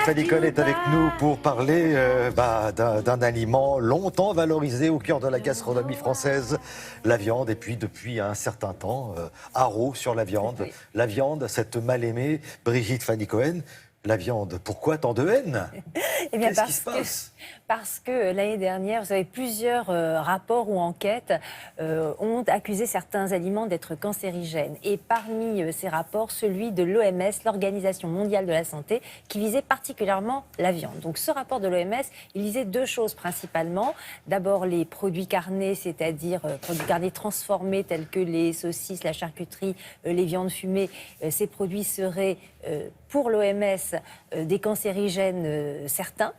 Fanny Cohen est avec nous pour parler d'un aliment longtemps valorisé au cœur de la gastronomie française, la viande. Et puis depuis un certain temps, haro sur la viande. Oui. La viande, cette mal-aimée, Brigitte Fanny Cohen. La viande, pourquoi tant de haine? Eh bien, Qu'est-ce qui se passe? parce que l'année dernière, vous savez, plusieurs rapports ou enquêtes ont accusé certains aliments d'être cancérigènes. Et parmi ces rapports, celui de l'OMS, l'Organisation mondiale de la santé, qui visait particulièrement la viande. Donc ce rapport de l'OMS, il visait deux choses principalement. D'abord les produits carnés, c'est-à-dire produits carnés transformés tels que les saucisses, la charcuterie, les viandes fumées. Ces produits seraient, pour l'OMS, des cancérigènes certains.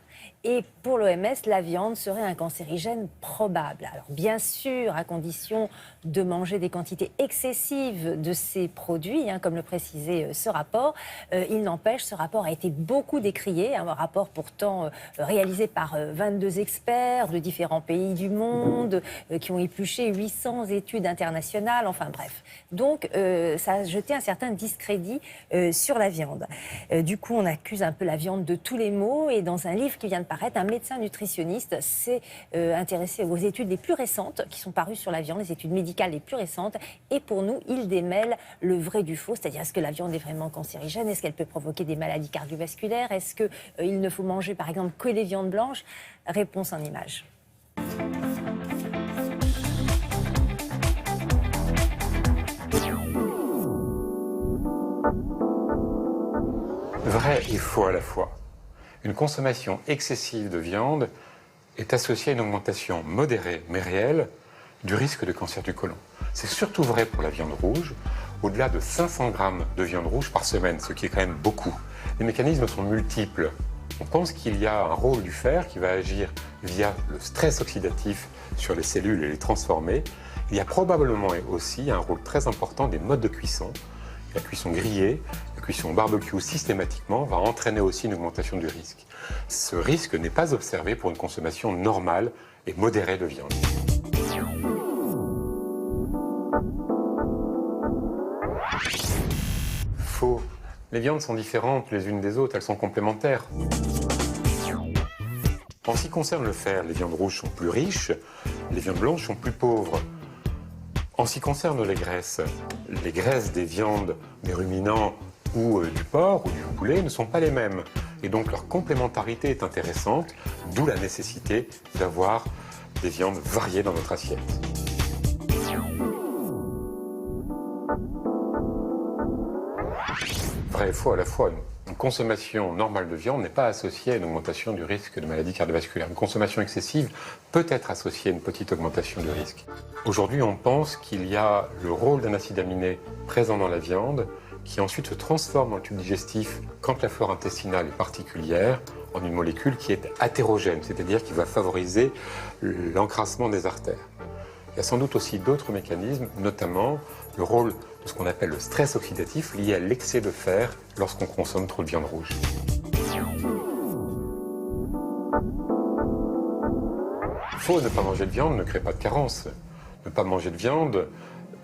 Et pour l'OMS, la viande serait un cancérigène probable. Alors bien sûr, à condition de manger des quantités excessives de ces produits, comme le précisait ce rapport. Il n'empêche, ce rapport a été beaucoup décrié, un rapport pourtant réalisé par 22 experts de différents pays du monde, qui ont épluché 800 études internationales, enfin bref. Donc ça a jeté un certain discrédit sur la viande. Du coup, on accuse un peu la viande de tous les maux, et dans un livre qui vient de paraître, un médecin nutritionniste s'est intéressé aux études les plus récentes qui sont parues sur la viande, les études médicales les plus récentes, et pour nous, il démêle le vrai du faux, c'est-à-dire est-ce que la viande est vraiment cancérigène, est-ce qu'elle peut provoquer des maladies cardiovasculaires, est-ce qu'il ne faut manger par exemple que les viandes blanches? Réponse en images. Vrai et faux à la fois. Une consommation excessive de viande est associée à une augmentation modérée mais réelle du risque de cancer du côlon. C'est surtout vrai pour la viande rouge, au-delà de 500 grammes de viande rouge par semaine, ce qui est quand même beaucoup. Les mécanismes sont multiples. On pense qu'il y a un rôle du fer qui va agir via le stress oxydatif sur les cellules et les transformer. Il y a probablement aussi un rôle très important des modes de cuisson. La cuisson grillée, la cuisson barbecue systématiquement va entraîner aussi une augmentation du risque. Ce risque n'est pas observé pour une consommation normale et modérée de viande. Faux. Les viandes sont différentes les unes des autres, elles sont complémentaires. En ce qui concerne le fer, les viandes rouges sont plus riches, les viandes blanches sont plus pauvres. En ce qui concerne les graisses des viandes, des ruminants ou du porc ou du poulet ne sont pas les mêmes. Et donc leur complémentarité est intéressante, d'où la nécessité d'avoir des viandes variées dans notre assiette. Vrai et faux à la fois. Une consommation normale de viande n'est pas associée à une augmentation du risque de maladies cardiovasculaires. Une consommation excessive peut être associée à une petite augmentation du risque. Aujourd'hui, on pense qu'il y a le rôle d'un acide aminé présent dans la viande qui ensuite se transforme dans le tube digestif quand la flore intestinale est particulière en une molécule qui est athérogène, c'est-à-dire qui va favoriser l'encrassement des artères. Il y a sans doute aussi d'autres mécanismes, notamment le rôle de ce qu'on appelle le stress oxydatif lié à l'excès de fer lorsqu'on consomme trop de viande rouge. Faux, ne pas manger de viande ne crée pas de carence. Ne pas manger de viande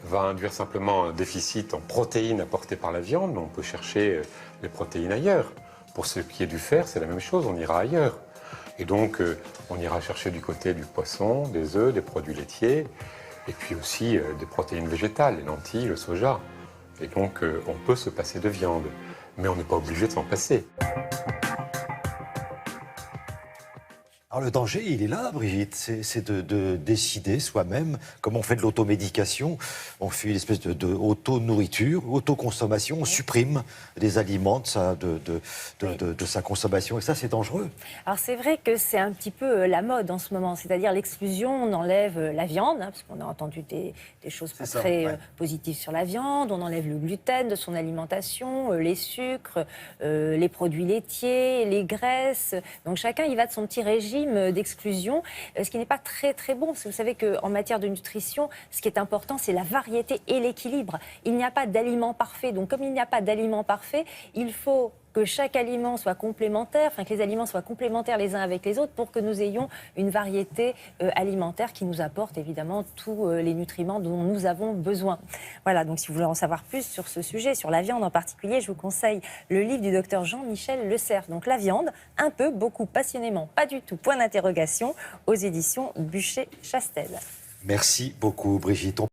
va induire simplement un déficit en protéines apportées par la viande, mais on peut chercher les protéines ailleurs. Pour ce qui est du fer, c'est la même chose, on ira ailleurs. Et donc, on ira chercher du côté du poisson, des œufs, des produits laitiers, et puis aussi des protéines végétales, les lentilles, le soja. Et donc, on peut se passer de viande, mais on n'est pas obligé de s'en passer. Alors le danger, il est là, Brigitte, c'est de décider soi-même, comme on fait de l'automédication, on fait une espèce de auto-nourriture, auto-consommation, on supprime des aliments de sa consommation, et ça c'est dangereux. Alors c'est vrai que c'est un petit peu la mode en ce moment, c'est-à-dire l'exclusion, on enlève la viande, parce qu'on a entendu des choses pas très positives sur la viande, on enlève le gluten de son alimentation, les sucres, les produits laitiers, les graisses, donc chacun y va de son petit régime d'exclusion, ce qui n'est pas très très bon, parce que vous savez qu'en matière de nutrition, ce qui est important, c'est la variété et l'équilibre. Il n'y a pas d'aliment parfait, donc comme il n'y a pas d'aliment parfait, il faut que chaque aliment soit complémentaire, enfin que les aliments soient complémentaires les uns avec les autres pour que nous ayons une variété alimentaire qui nous apporte évidemment tous les nutriments dont nous avons besoin. Voilà, donc si vous voulez en savoir plus sur ce sujet, sur la viande en particulier, je vous conseille le livre du docteur Jean-Michel Le Cerf. Donc la viande, un peu, beaucoup, passionnément, pas du tout, point d'interrogation, aux éditions Buchet-Chastel. Merci beaucoup, Brigitte.